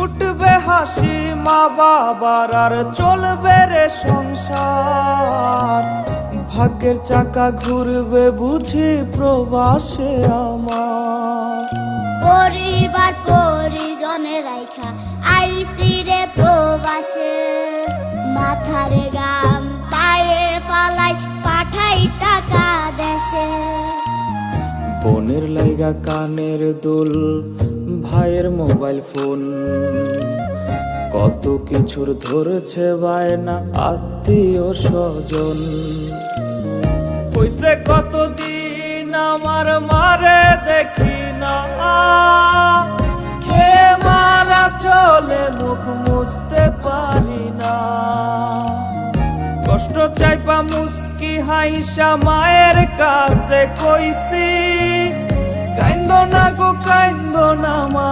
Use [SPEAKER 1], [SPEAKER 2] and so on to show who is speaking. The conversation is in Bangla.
[SPEAKER 1] উঠবে হাসি মা বাবার আর চলবে রে সংসার। ভাগ্যের চাকা ঘুরবে বুঝি প্রবাসে আমার।
[SPEAKER 2] পরিবার পরিজনের রাইখা আইসি রে প্রবাসে, মাথারে গাম পায়ে ফালাই পাঠাই টাকা দেশে।
[SPEAKER 1] বোনের লাইগা কানের দুল, ভাইয়ের মোবাইল ফোন, কত কিছুর ধরছে বায়না আত্মীয় স্বজন। হইছে কতদিন আমার মারে দেখি না, খেয়ে মারা চলে মুখ মুছতে পারি না। কষ্ট চাইপা মুস্কি হাইসা মায়ের কাছে কইছি, কাইন্দো না গো কাইন্দো না মা।